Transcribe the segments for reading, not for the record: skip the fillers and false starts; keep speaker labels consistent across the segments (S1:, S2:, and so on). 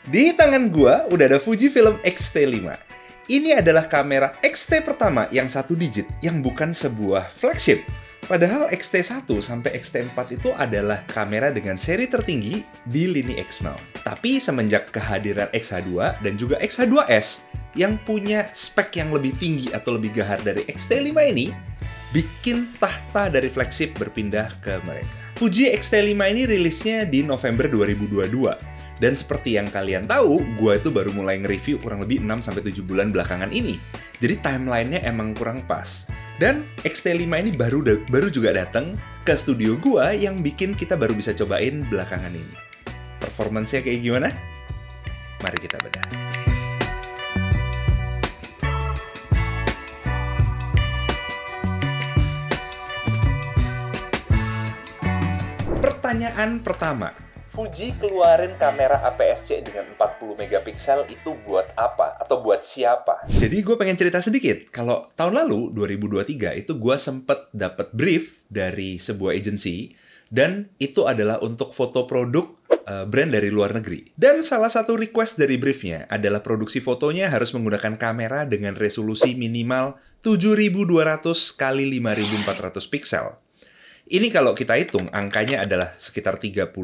S1: Di tangan gua udah ada Fujifilm X-T5. Ini adalah kamera X-T pertama yang satu digit, yang bukan sebuah flagship. Padahal X-T1 sampai X-T4 itu adalah kamera dengan seri tertinggi di lini X-mount. Tapi semenjak kehadiran X-H2 dan juga X-H2S yang punya spek yang lebih tinggi atau lebih gahar dari X-T5 ini, bikin tahta dari flagship berpindah ke mereka. Fuji X-T5 ini rilisnya di November 2022. Dan seperti yang kalian tahu, gue itu baru mulai nge-review kurang lebih 6-7 bulan belakangan ini. Jadi timeline-nya emang kurang pas. Dan X-T5 ini baru juga datang ke studio gue yang bikin kita baru bisa cobain belakangan ini. Performance-nya kayak gimana? Mari kita bedah. Pertanyaan pertama, Fuji keluarin kamera APS-C dengan 40 megapiksel itu buat apa? Atau buat siapa? Jadi gue pengen cerita sedikit. Kalau tahun lalu, 2023, itu gue sempet dapet brief dari sebuah agency. Dan itu adalah untuk foto produk brand dari luar negeri. Dan salah satu request dari briefnya adalah produksi fotonya harus menggunakan kamera dengan resolusi minimal 7200 x 5400 piksel. Ini kalau kita hitung, angkanya adalah sekitar 38,8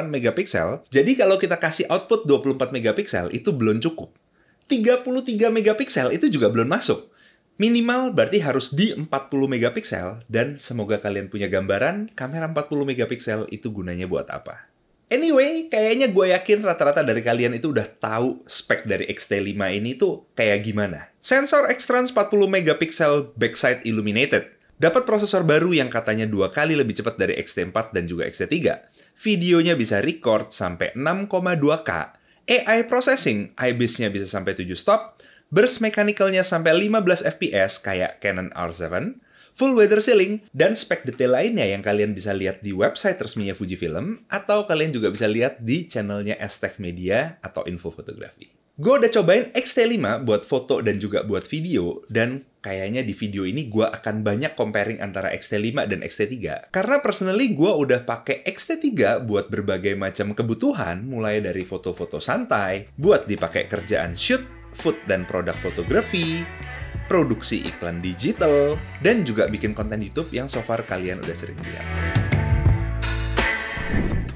S1: megapiksel. Jadi kalau kita kasih output 24 megapiksel, itu belum cukup. 33 megapiksel itu juga belum masuk. Minimal berarti harus di 40 megapiksel. Dan semoga kalian punya gambaran, kamera 40 megapiksel itu gunanya buat apa. Anyway, kayaknya gue yakin rata-rata dari kalian itu udah tahu spek dari X-T5 ini tuh kayak gimana. Sensor X-Trans 40 megapiksel backside illuminated. Dapat prosesor baru yang katanya 2 kali lebih cepat dari X-T4 dan juga X-T3. Videonya bisa record sampai 6,2K. AI processing, IBIS-nya bisa sampai 7 stop. Burst mechanicalnya sampai 15 fps kayak Canon R7. Full weather sealing, dan spek detail lainnya yang kalian bisa lihat di website resminya Fujifilm, atau kalian juga bisa lihat di channelnya Aztec Media atau Info Fotografi. Gue udah cobain X-T5 buat foto dan juga buat video, dan kayaknya di video ini gue akan banyak comparing antara X-T5 dan X-T3. Karena personally gue udah pakai X-T3 buat berbagai macam kebutuhan, mulai dari foto-foto santai, buat dipakai kerjaan shoot, food dan produk fotografi, produksi iklan digital, dan juga bikin konten YouTube yang so far kalian udah sering lihat.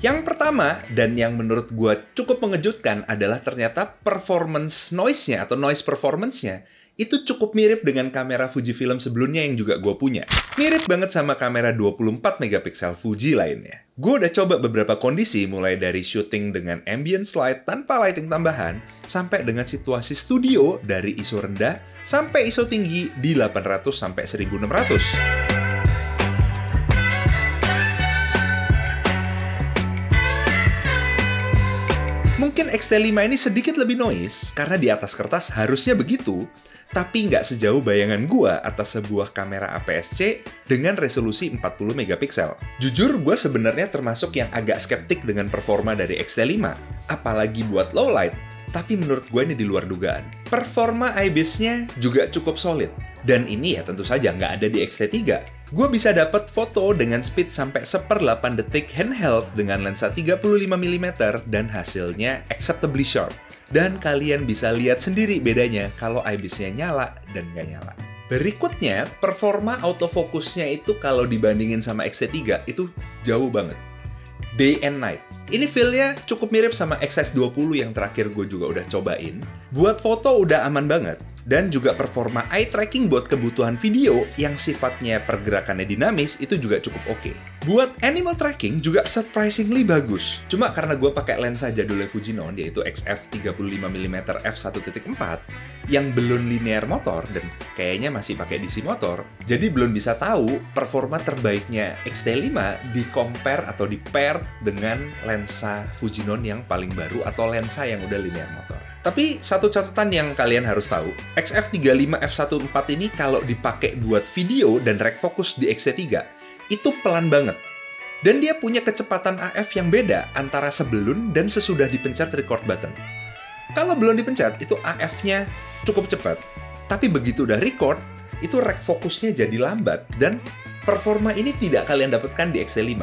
S1: Yang pertama, dan yang menurut gue cukup mengejutkan adalah ternyata performance noise-nya atau noise performance-nya itu cukup mirip dengan kamera Fujifilm sebelumnya yang juga gue punya. Mirip banget sama kamera 24 megapiksel Fuji lainnya. Gue udah coba beberapa kondisi mulai dari syuting dengan ambient light tanpa lighting tambahan, sampai dengan situasi studio dari ISO rendah sampai ISO tinggi di 800 sampai 1600. Mungkin X-T5 ini sedikit lebih noise, karena di atas kertas harusnya begitu, tapi nggak sejauh bayangan gua atas sebuah kamera APS-C dengan resolusi 40 megapiksel. Jujur, gua sebenarnya termasuk yang agak skeptik dengan performa dari X-T5, apalagi buat low light, tapi menurut gue ini di luar dugaan. Performa IBIS-nya juga cukup solid. Dan ini ya tentu saja nggak ada di X-T3. Gue bisa dapat foto dengan speed sampai 1/8 detik handheld dengan lensa 35mm dan hasilnya acceptably sharp. Dan kalian bisa lihat sendiri bedanya kalau IBIS-nya nyala dan nggak nyala. Berikutnya, performa autofocus-nya itu kalau dibandingin sama X-T3 itu jauh banget. Day and night. Ini feel-nya cukup mirip sama XS20 yang terakhir gue juga udah cobain. Buat foto udah aman banget. Dan juga performa eye tracking buat kebutuhan video yang sifatnya pergerakannya dinamis itu juga cukup oke. Buat animal tracking juga surprisingly bagus. Cuma karena gue pakai lensa jadulnya Fujinon yaitu XF 35mm f1.4 yang belum linear motor dan kayaknya masih pakai DC motor, jadi belum bisa tahu performa terbaiknya X-T5 di-compare atau di-pair dengan lensa Fujinon yang paling baru atau lensa yang udah linear motor. Tapi satu catatan yang kalian harus tahu, XF35 f1.4 ini kalau dipakai buat video dan rec focus di X-T3 itu pelan banget. Dan dia punya kecepatan AF yang beda antara sebelum dan sesudah dipencet record button. Kalau belum dipencet, itu AF-nya cukup cepat. Tapi begitu udah record, itu rec fokusnya jadi lambat. Dan performa ini tidak kalian dapatkan di X-T5.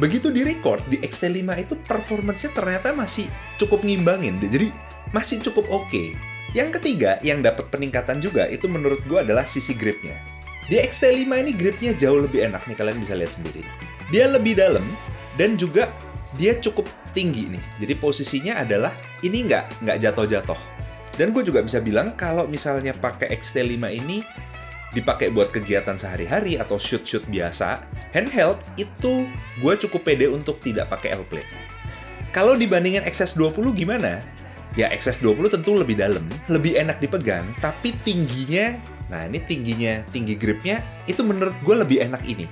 S1: Begitu di-record, di X-T5 itu performance-nya ternyata masih cukup ngimbangin. Jadi masih cukup oke. Yang ketiga, yang dapat peningkatan juga, itu menurut gue adalah sisi gripnya. Di X-T5 ini gripnya jauh lebih enak nih, kalian bisa lihat sendiri. Dia lebih dalam, dan juga dia cukup tinggi nih. Jadi posisinya adalah, ini nggak jatuh-jatuh. Dan gue juga bisa bilang, kalau misalnya pakai X-T5 ini, dipakai buat kegiatan sehari-hari atau shoot-shoot biasa, handheld itu gue cukup pede untuk tidak pakai L-plate. Kalau dibandingin XS20 gimana? Ya XS20 tentu lebih dalam, lebih enak dipegang, tapi tingginya, nah ini tinggi gripnya, itu menurut gue lebih enak ini,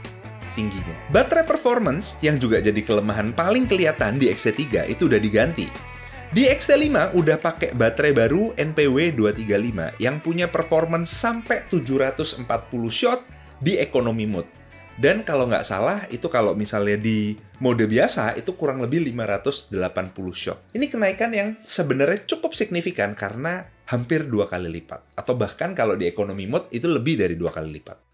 S1: tingginya. Baterai performance, yang juga jadi kelemahan paling kelihatan di XT3, itu udah diganti. Di X-T5 udah pakai baterai baru NPW235 yang punya performance sampai 740 shot di economy mode. Dan kalau nggak salah, itu kalau misalnya di mode biasa, itu kurang lebih 580 shot. Ini kenaikan yang sebenarnya cukup signifikan karena hampir 2 kali lipat. Atau bahkan kalau di economy mode, itu lebih dari 2 kali lipat.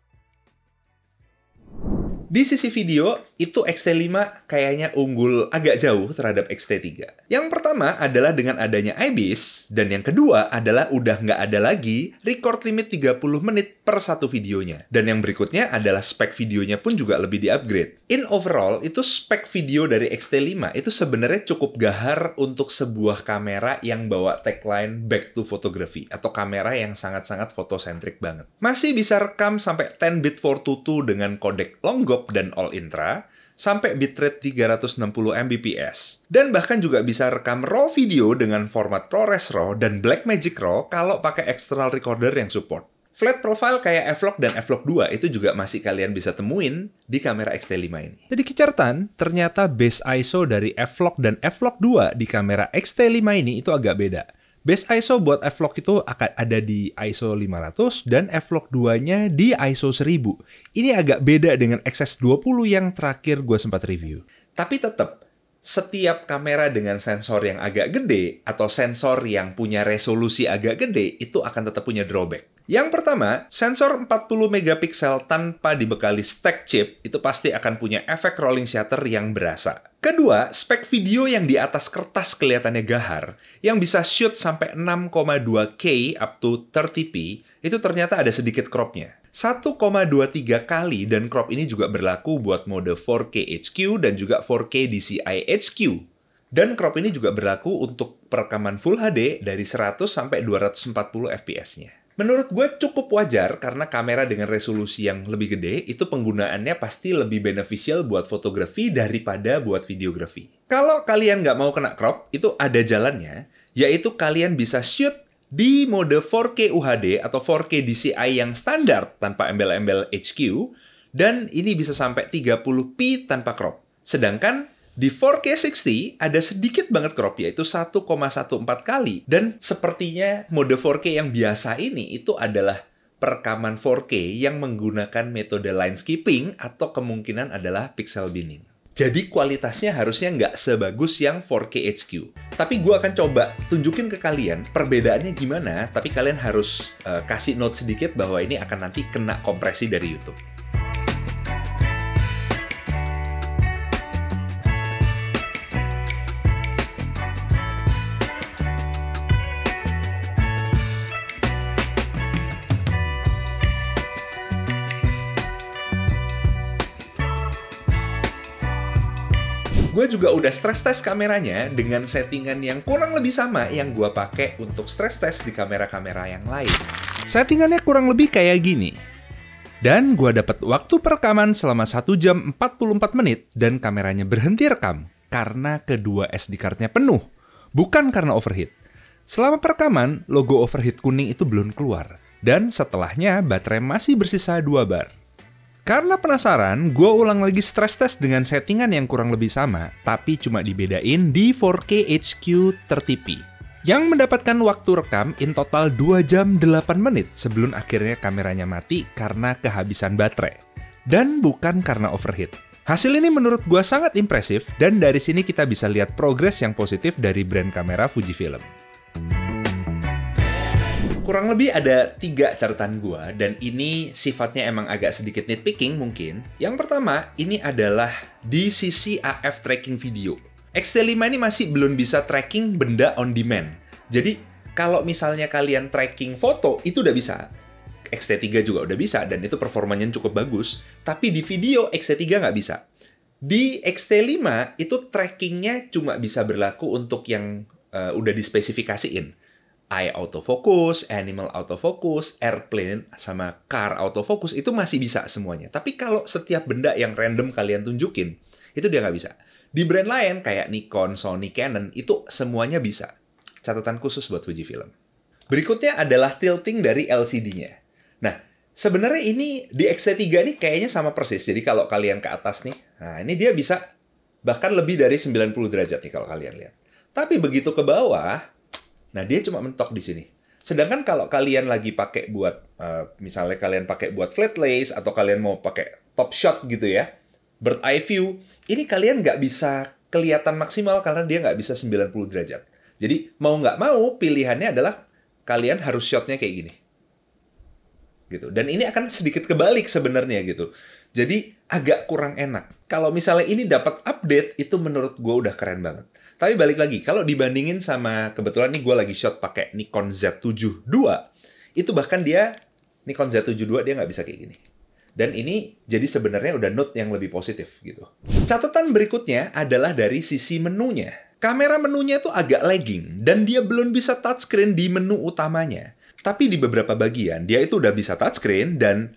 S1: Di sisi video, itu X-T5 kayaknya unggul agak jauh terhadap X-T3. Yang pertama adalah dengan adanya IBIS, dan yang kedua adalah udah nggak ada lagi record limit 30 menit per satu videonya. Dan yang berikutnya adalah spek videonya pun juga lebih di-upgrade. In overall, itu spek video dari X-T5 itu sebenarnya cukup gahar untuk sebuah kamera yang bawa tagline back to photography, atau kamera yang sangat-sangat fotosentric banget. Masih bisa rekam sampai 10-bit 422 dengan kodek long GoP dan all intra, sampai bitrate 360 Mbps. Dan bahkan juga bisa rekam RAW video dengan format ProRes RAW dan Blackmagic RAW kalau pakai external recorder yang support. Flat profile kayak F-Log dan F-Log 2 itu juga masih kalian bisa temuin di kamera X-T5 ini. Jadi catatan, ternyata base ISO dari F-Log dan F-Log 2 di kamera X-T5 ini itu agak beda. Base ISO buat F-Log itu akan ada di ISO 500 dan F-Log 2-nya di ISO 1000. Ini agak beda dengan XS20 yang terakhir gue sempat review. Tapi tetap, setiap kamera dengan sensor yang agak gede atau sensor yang punya resolusi agak gede itu akan tetap punya drawback. Yang pertama, sensor 40 megapiksel tanpa dibekali stack chip itu pasti akan punya efek rolling shutter yang berasa. Kedua, spek video yang di atas kertas kelihatannya gahar, yang bisa shoot sampai 6,2K up to 30p, itu ternyata ada sedikit cropnya. 1,23 kali, dan crop ini juga berlaku buat mode 4K HQ dan juga 4K DCI HQ. Dan crop ini juga berlaku untuk perekaman Full HD dari 100 sampai 240 fps-nya. Menurut gue cukup wajar karena kamera dengan resolusi yang lebih gede itu penggunaannya pasti lebih beneficial buat fotografi daripada buat videografi. Kalau kalian nggak mau kena crop, itu ada jalannya, yaitu kalian bisa shoot di mode 4K UHD atau 4K DCI yang standar tanpa embel-embel HQ, dan ini bisa sampai 30p tanpa crop. Sedangkan di 4K 60 ada sedikit banget crop, yaitu 1,14 kali. Dan sepertinya mode 4K yang biasa ini itu adalah perekaman 4K yang menggunakan metode line skipping atau kemungkinan adalah pixel binning. Jadi kualitasnya harusnya nggak sebagus yang 4K HQ. Tapi gue akan coba tunjukin ke kalian perbedaannya gimana, tapi kalian harus kasih note sedikit bahwa ini akan nanti kena kompresi dari YouTube. Gue juga udah stress test kameranya dengan settingan yang kurang lebih sama yang gue pakai untuk stress test di kamera-kamera yang lain. Settingannya kurang lebih kayak gini. Dan gue dapat waktu perekaman selama 1 jam 44 menit dan kameranya berhenti rekam karena kedua SD card-nya penuh, bukan karena overheat. Selama perekaman, logo overheat kuning itu belum keluar. Dan setelahnya, baterai masih bersisa 2 bar. Karena penasaran, gue ulang lagi stress test dengan settingan yang kurang lebih sama, tapi cuma dibedain di 4K HQ 30p. Yang mendapatkan waktu rekam in total 2 jam 8 menit sebelum akhirnya kameranya mati karena kehabisan baterai. Dan bukan karena overheat. Hasil ini menurut gue sangat impresif, dan dari sini kita bisa lihat progres yang positif dari brand kamera Fujifilm. Kurang lebih ada 3 catatan gua, dan ini sifatnya emang agak sedikit nitpicking mungkin. Yang pertama, ini adalah di sisi AF tracking video. XT5 ini masih belum bisa tracking benda on demand. Jadi, kalau misalnya kalian tracking foto, itu udah bisa. XT3 juga udah bisa, dan itu performanya cukup bagus. Tapi di video, XT3 nggak bisa. Di XT5, itu trackingnya cuma bisa berlaku untuk yang udah dispesifikasiin. Eye autofocus, animal autofocus, airplane, sama car autofocus, itu masih bisa semuanya. Tapi kalau setiap benda yang random kalian tunjukin, itu dia nggak bisa. Di brand lain, kayak Nikon, Sony, Canon, itu semuanya bisa. Catatan khusus buat Fujifilm. Berikutnya adalah tilting dari LCD-nya. Nah, sebenarnya ini di XT3 ini kayaknya sama persis. Jadi kalau kalian ke atas nih, nah ini dia bisa bahkan lebih dari 90 derajat nih kalau kalian lihat. Tapi begitu ke bawah, nah, dia cuma mentok di sini. Sedangkan kalau kalian lagi pakai buat, misalnya kalian pakai buat flat lace, atau kalian mau pakai top shot gitu ya, bird eye view, ini kalian nggak bisa kelihatan maksimal karena dia nggak bisa 90 derajat. Jadi, mau nggak mau, pilihannya adalah kalian harus shotnya kayak gini. Gitu. Dan ini akan sedikit kebalik sebenarnya gitu. Jadi, agak kurang enak. Kalau misalnya ini dapat update, itu menurut gue udah keren banget. Tapi balik lagi, kalau dibandingin sama, kebetulan nih gue lagi shot pakai Nikon Z7 II, itu bahkan dia, Nikon Z7 II dia nggak bisa kayak gini. Dan ini jadi sebenarnya udah note yang lebih positif gitu. Catatan berikutnya adalah dari sisi menunya. Kamera menunya itu agak lagging, dan dia belum bisa touchscreen di menu utamanya. Tapi di beberapa bagian, dia itu udah bisa touchscreen, dan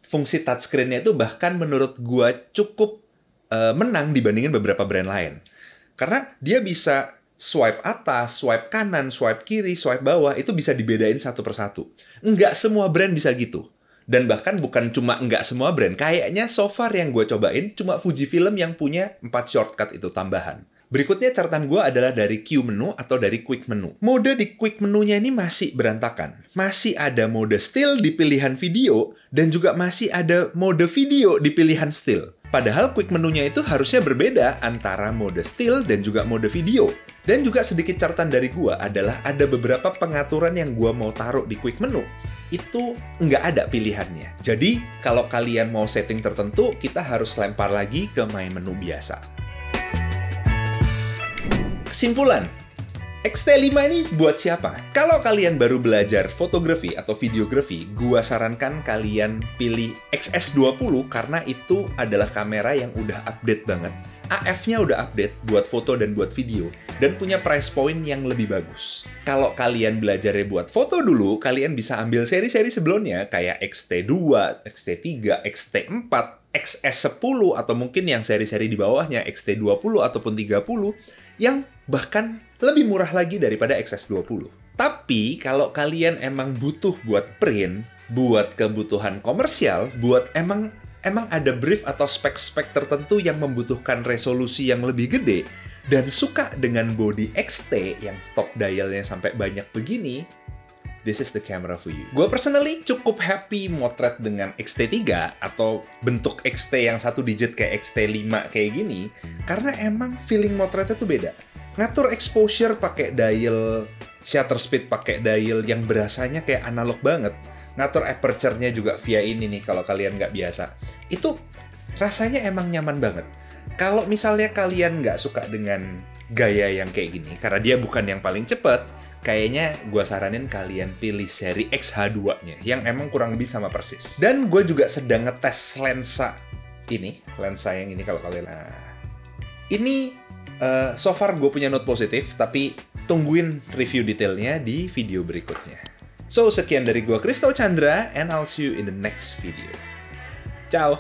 S1: fungsi touchscreen-nya itu bahkan menurut gue cukup menang dibandingin beberapa brand lain. Karena dia bisa swipe atas, swipe kanan, swipe kiri, swipe bawah, itu bisa dibedain satu persatu. Nggak semua brand bisa gitu. Dan bahkan bukan cuma nggak semua brand, kayaknya so far yang gue cobain, cuma Fujifilm yang punya 4 shortcut itu tambahan. Berikutnya catatan gue adalah dari Q menu atau dari quick menu. Mode di quick menunya ini masih berantakan. Masih ada mode still di pilihan video, dan juga masih ada mode video di pilihan still. Padahal quick menunya itu harusnya berbeda antara mode still dan juga mode video. Dan juga sedikit catatan dari gua adalah ada beberapa pengaturan yang gua mau taruh di quick menu. Itu nggak ada pilihannya. Jadi, kalau kalian mau setting tertentu, kita harus lempar lagi ke main menu biasa. Kesimpulan, XT5 ini buat siapa? Kalau kalian baru belajar fotografi atau videografi, gua sarankan kalian pilih XS20 karena itu adalah kamera yang udah update banget. AF-nya udah update buat foto dan buat video, dan punya price point yang lebih bagus. Kalau kalian belajarnya buat foto dulu, kalian bisa ambil seri-seri sebelumnya kayak XT2, XT3, XT4, XS10, atau mungkin yang seri-seri di bawahnya XT20 ataupun 30, yang bahkan lebih murah lagi daripada XS20. Tapi, kalau kalian emang butuh buat print, buat kebutuhan komersial, buat emang ada brief atau spek-spek tertentu yang membutuhkan resolusi yang lebih gede, dan suka dengan body XT yang top dialnya sampai banyak begini, this is the camera for you. Gue personally cukup happy motret dengan XT3 atau bentuk XT yang 1 digit kayak XT5 kayak gini, karena emang feeling motretnya tuh beda. Ngatur exposure pakai dial, shutter speed pakai dial yang berasanya kayak analog banget. Ngatur aperture-nya juga via ini nih kalau kalian nggak biasa. Itu rasanya emang nyaman banget. Kalau misalnya kalian nggak suka dengan gaya yang kayak gini, karena dia bukan yang paling cepet, kayaknya gue saranin kalian pilih seri XH2-nya, yang emang kurang lebih sama persis. Dan gue juga sedang ngetes lensa ini, lensa yang ini kalau kalian... Nah, ini so far gue punya note positif, tapi tungguin review detailnya di video berikutnya. So, sekian dari gue, Christo Chandra, and I'll see you in the next video. Ciao!